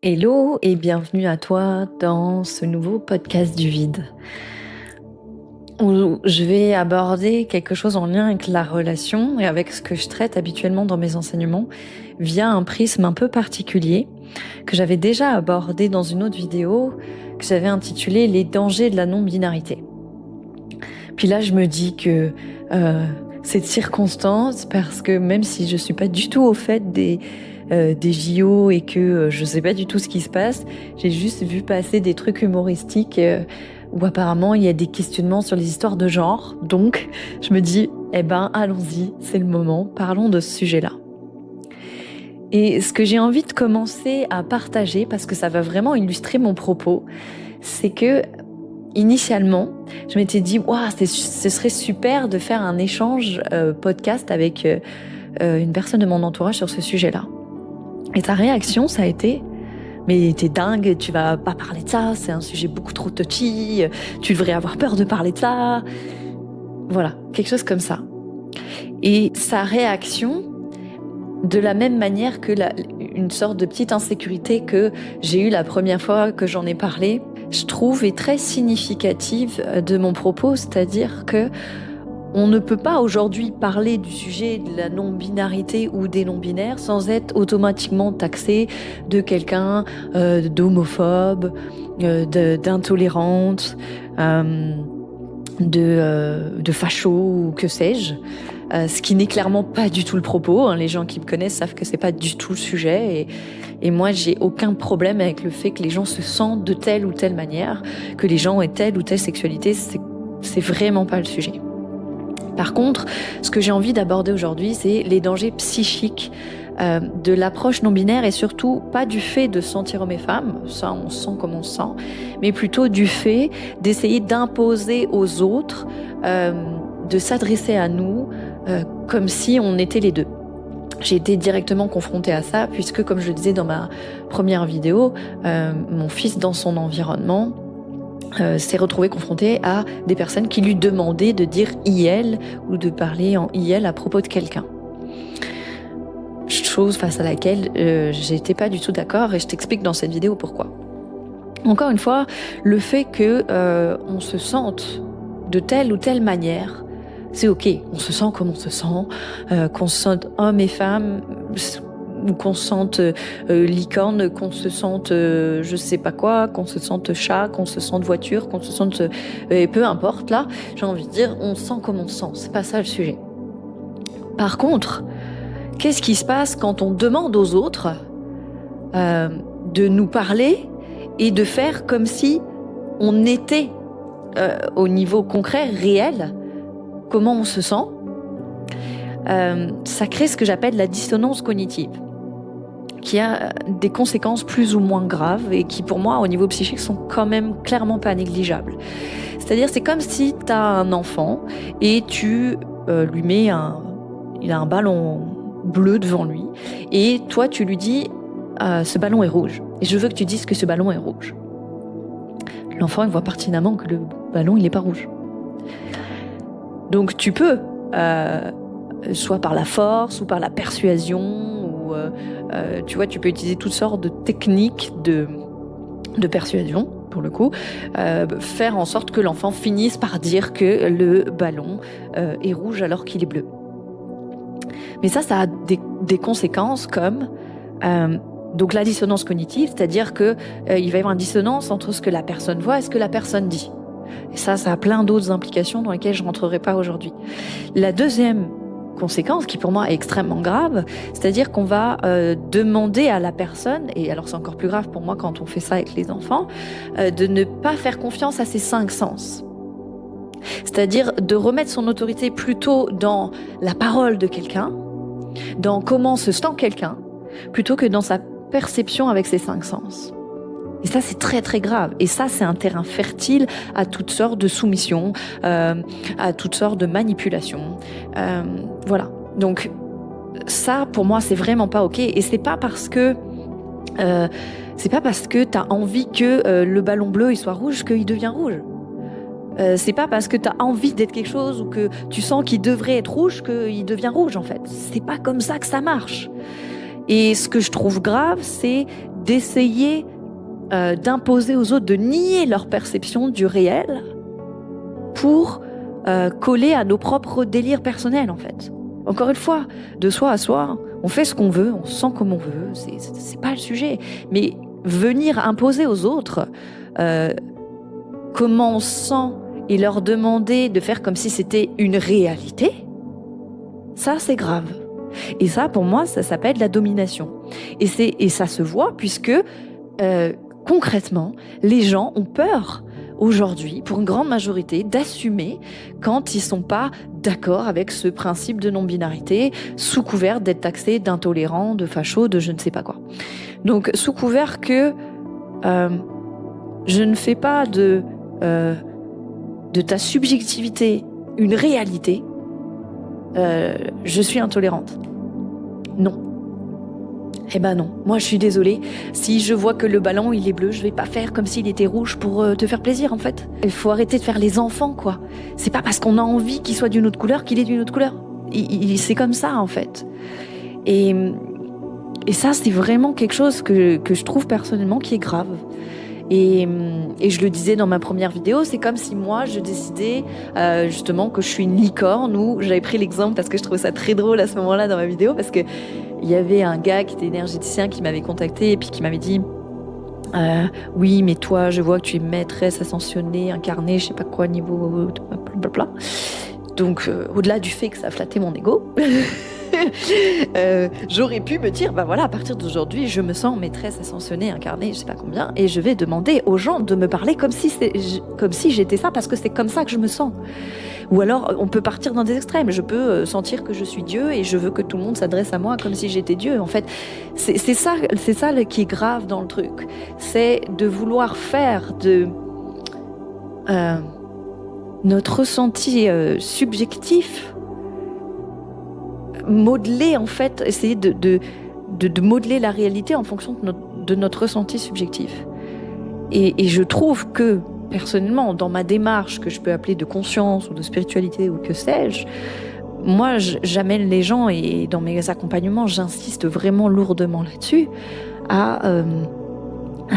Hello et bienvenue à toi dans ce nouveau podcast du vide où je vais aborder quelque chose en lien avec la relation et avec ce que je traite habituellement dans mes enseignements via un prisme un peu particulier que j'avais déjà abordé dans une autre vidéo que j'avais intitulée « Les dangers de la non-binarité ». Puis là, je me dis que cette circonstance, parce que même si je suis pas du tout au fait des JO et que je sais pas du tout ce qui se passe, j'ai juste vu passer des trucs humoristiques où apparemment il y a des questionnements sur les histoires de genre. Donc, je me dis, allons-y, c'est le moment, parlons de ce sujet-là. Et ce que j'ai envie de commencer à partager, parce que ça va vraiment illustrer mon propos, c'est que initialement, je m'étais dit, ce serait super de faire un échange podcast avec une personne de mon entourage sur ce sujet-là. Et ta réaction, ça a été, mais t'es dingue, tu vas pas parler de ça, c'est un sujet beaucoup trop touchy, tu devrais avoir peur de parler de ça. Voilà, quelque chose comme ça. Et sa réaction, de la même manière que une sorte de petite insécurité que j'ai eue la première fois que j'en ai parlé, je trouve est très significative de mon propos, c'est-à-dire que on ne peut pas aujourd'hui parler du sujet de la non-binarité ou des non-binaires sans être automatiquement taxé de quelqu'un d'homophobe, d'intolérante, de facho ou que sais-je. Ce qui n'est clairement pas du tout le propos. Les gens qui me connaissent savent que c'est pas du tout le sujet. Et moi, j'ai aucun problème avec le fait que les gens se sentent de telle ou telle manière, que les gens aient telle ou telle sexualité. C'est vraiment pas le sujet. Par contre, ce que j'ai envie d'aborder aujourd'hui, c'est les dangers psychiques de l'approche non-binaire et surtout pas du fait de sentir homme et femme, ça on sent comme on sent, mais plutôt du fait d'essayer d'imposer aux autres, de s'adresser à nous comme si on était les deux. J'ai été directement confrontée à ça puisque, comme je le disais dans ma première vidéo, mon fils dans son environnement s'est retrouvé confronté à des personnes qui lui demandaient de dire « il » ou de parler en « il » à propos de quelqu'un. Chose face à laquelle j'étais pas du tout d'accord et je t'explique dans cette vidéo pourquoi. Encore une fois, le fait que on se sente de telle ou telle manière, c'est ok, on se sent comme on se sent, qu'on se sente homme et femme, ou qu'on se sente licorne, qu'on se sente je sais pas quoi, qu'on se sente chat, qu'on se sente voiture, qu'on se sente peu importe, là, j'ai envie de dire, on sent comme on se sent, c'est pas ça le sujet. Par contre, qu'est-ce qui se passe quand on demande aux autres de nous parler et de faire comme si on était au niveau concret, réel, comment on se sent? Ça crée ce que j'appelle la dissonance cognitive, qui a des conséquences plus ou moins graves et qui, pour moi, au niveau psychique, sont quand même clairement pas négligeables. C'est-à-dire, c'est comme si tu as un enfant et tu lui mets il a un ballon bleu devant lui et toi, tu lui dis ce ballon est rouge et je veux que tu dises que ce ballon est rouge. L'enfant, il voit pertinemment que le ballon, il n'est pas rouge. Donc, tu peux, soit par la force ou par la persuasion, tu vois, tu peux utiliser toutes sortes de techniques de persuasion, pour le coup, faire en sorte que l'enfant finisse par dire que le ballon est rouge alors qu'il est bleu. Mais ça a des conséquences comme donc la dissonance cognitive, c'est-à-dire que il va y avoir une dissonance entre ce que la personne voit et ce que la personne dit. Et ça a plein d'autres implications dans lesquelles je ne rentrerai pas aujourd'hui. La deuxième conséquence, qui pour moi est extrêmement grave, c'est-à-dire qu'on va demander à la personne, et alors c'est encore plus grave pour moi quand on fait ça avec les enfants, de ne pas faire confiance à ses 5 sens. C'est-à-dire de remettre son autorité plutôt dans la parole de quelqu'un, dans comment se sent quelqu'un, plutôt que dans sa perception avec ses 5 sens. Et ça, c'est très très grave. Et ça, c'est un terrain fertile à toutes sortes de soumissions, à toutes sortes de manipulations. Voilà. Donc, ça, pour moi, c'est vraiment pas ok. Et c'est pas parce que t'as envie que le ballon bleu il soit rouge qu'il devient rouge. C'est pas parce que t'as envie d'être quelque chose ou que tu sens qu'il devrait être rouge qu'il devient rouge, en fait. C'est pas comme ça que ça marche. Et ce que je trouve grave, c'est d'essayer d'imposer aux autres, de nier leur perception du réel pour coller à nos propres délires personnels, en fait. Encore une fois, de soi à soi, on fait ce qu'on veut, on se sent comme on veut, c'est pas le sujet. Mais venir imposer aux autres comment on se sent et leur demander de faire comme si c'était une réalité, ça c'est grave. Et ça, pour moi, ça s'appelle la domination. Et ça se voit puisque concrètement, les gens ont peur aujourd'hui, pour une grande majorité, d'assumer quand ils sont pas d'accord avec ce principe de non-binarité, sous couvert d'être taxés d'intolérants, de fachos, de je ne sais pas quoi. Donc, sous couvert que je ne fais pas de ta subjectivité une réalité, je suis intolérante. Non. Eh ben non, moi je suis désolée. Si je vois que le ballon il est bleu, je vais pas faire comme s'il était rouge pour te faire plaisir en fait. Il faut arrêter de faire les enfants quoi. C'est pas parce qu'on a envie qu'il soit d'une autre couleur qu'il est d'une autre couleur. C'est comme ça en fait. Et ça c'est vraiment quelque chose que je trouve personnellement qui est grave. Et je le disais dans ma première vidéo, c'est comme si moi je décidais justement que je suis une licorne, ou j'avais pris l'exemple parce que je trouvais ça très drôle à ce moment-là dans ma vidéo, parce que il y avait un gars qui était énergéticien qui m'avait contacté et puis qui m'avait dit oui mais toi je vois que tu es maîtresse ascensionnée, incarnée, je sais pas quoi niveau blablabla. Donc au-delà du fait que ça a flatté mon ego, j'aurais pu me dire bah voilà, à partir d'aujourd'hui je me sens maîtresse ascensionnée, incarnée, je sais pas combien, et je vais demander aux gens de me parler comme si j'étais ça, parce que c'est comme ça que je me sens. Ou alors on peut partir dans des extrêmes, je peux sentir que je suis Dieu et je veux que tout le monde s'adresse à moi comme si j'étais Dieu. En fait c'est ça qui est grave dans le truc, c'est de vouloir faire de notre ressenti subjectif, modeler en fait, essayer de modeler la réalité en fonction de notre ressenti subjectif. Et je trouve que, personnellement, dans ma démarche que je peux appeler de conscience ou de spiritualité ou que sais-je, moi j'amène les gens, et dans mes accompagnements j'insiste vraiment lourdement là-dessus, à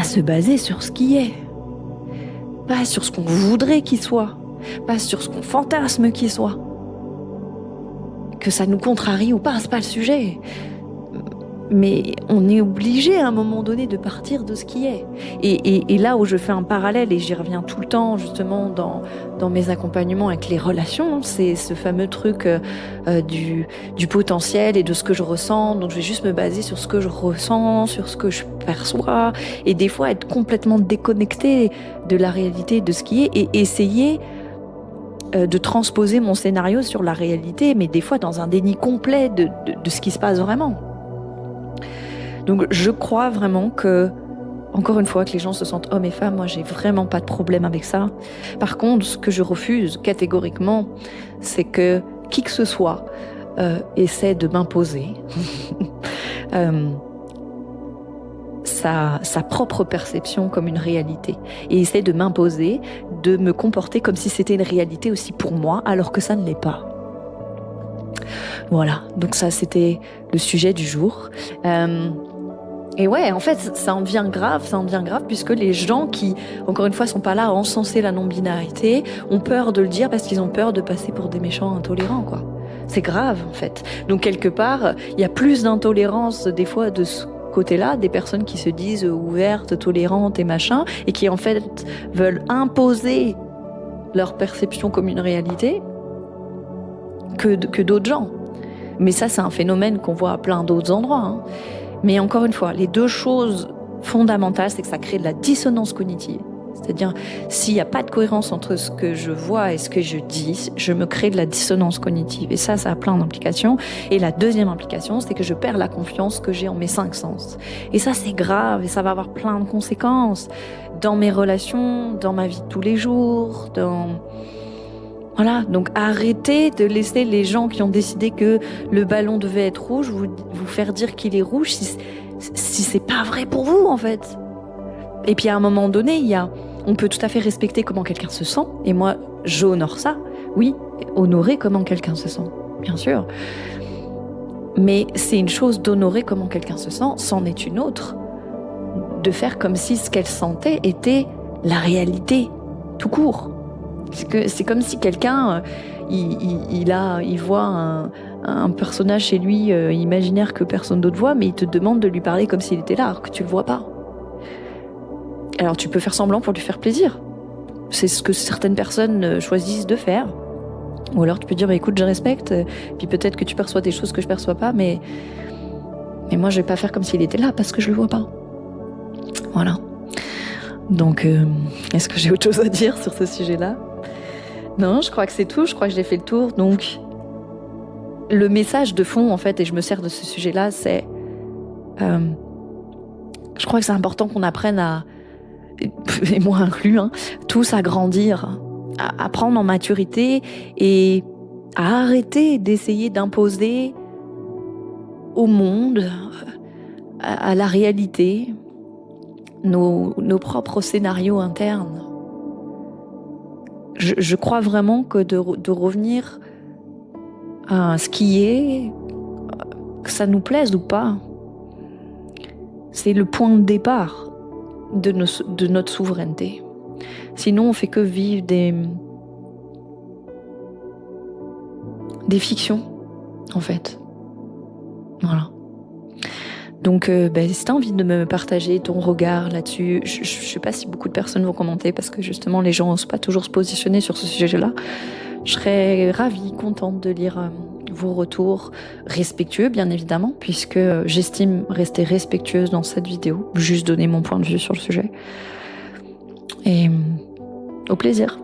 se baser sur ce qui est. Pas sur ce qu'on voudrait qu'il soit, pas sur ce qu'on fantasme qu'il soit. Que ça nous contrarie ou pas, c'est pas le sujet. Mais on est obligé à un moment donné de partir de ce qui est. Et là où je fais un parallèle, et j'y reviens tout le temps justement dans mes accompagnements avec les relations, c'est ce fameux truc du potentiel et de ce que je ressens. Donc je vais juste me baser sur ce que je ressens, sur ce que je perçois, et des fois être complètement déconnecté de la réalité, de ce qui est, et essayer de transposer mon scénario sur la réalité, mais des fois dans un déni complet de ce qui se passe vraiment. Donc je crois vraiment que, encore une fois, que les gens se sentent hommes et femmes, moi j'ai vraiment pas de problème avec ça. Par contre, ce que je refuse catégoriquement, c'est que qui que ce soit essaie de m'imposer sa propre perception comme une réalité, et essaie de m'imposer de me comporter comme si c'était une réalité aussi pour moi, alors que ça ne l'est pas. Voilà, donc ça c'était le sujet du jour. Et ouais, en fait, ça en devient grave, puisque les gens qui, encore une fois, sont pas là à encenser la non-binarité, ont peur de le dire parce qu'ils ont peur de passer pour des méchants intolérants, quoi. C'est grave, en fait. Donc, quelque part, il y a plus d'intolérance, des fois, de ce côté-là, des personnes qui se disent ouvertes, tolérantes et machin, et qui, en fait, veulent imposer leur perception comme une réalité, que d'autres gens. Mais ça, c'est un phénomène qu'on voit à plein d'autres endroits, hein. Mais encore une fois, les deux choses fondamentales, c'est que ça crée de la dissonance cognitive. C'est-à-dire, s'il n'y a pas de cohérence entre ce que je vois et ce que je dis, je me crée de la dissonance cognitive. Et ça a plein d'implications. Et la deuxième implication, c'est que je perds la confiance que j'ai en mes 5 sens. Et ça, c'est grave, et ça va avoir plein de conséquences dans mes relations, dans ma vie de tous les jours, Voilà, donc arrêtez de laisser les gens qui ont décidé que le ballon devait être rouge vous faire dire qu'il est rouge si c'est pas vrai pour vous, en fait. Et puis à un moment donné, on peut tout à fait respecter comment quelqu'un se sent, et moi j'honore ça, oui, honorer comment quelqu'un se sent, bien sûr. Mais c'est une chose d'honorer comment quelqu'un se sent, c'en est une autre de faire comme si ce qu'elle sentait était la réalité, tout court. C'est comme si quelqu'un, il voit un personnage chez lui imaginaire que personne d'autre voit, mais il te demande de lui parler comme s'il était là, alors que tu le vois pas. Alors tu peux faire semblant pour lui faire plaisir. C'est ce que certaines personnes choisissent de faire. Ou alors tu peux dire, écoute, je respecte, puis peut-être que tu perçois des choses que je perçois pas, mais moi je vais pas faire comme s'il était là, parce que je le vois pas. Voilà. Donc, est-ce que j'ai autre chose à dire sur ce sujet-là ? Non, je crois que c'est tout, je crois que j'ai fait le tour. Donc, le message de fond, en fait, et je me sers de ce sujet-là, c'est... je crois que c'est important qu'on apprenne à, et moi inclus, tous à grandir, à prendre en maturité et à arrêter d'essayer d'imposer au monde, à la réalité, nos propres scénarios internes. Je crois vraiment que de revenir à ce qui est, que ça nous plaise ou pas, c'est le point de départ de notre souveraineté. Sinon, on fait que vivre des fictions, en fait. Voilà. Donc, si tu as envie de me partager ton regard là-dessus, je ne sais pas si beaucoup de personnes vont commenter parce que justement, les gens n'osent pas toujours se positionner sur ce sujet-là. Je serais ravie, contente de lire vos retours respectueux, bien évidemment, puisque j'estime rester respectueuse dans cette vidéo, juste donner mon point de vue sur le sujet. Et au plaisir.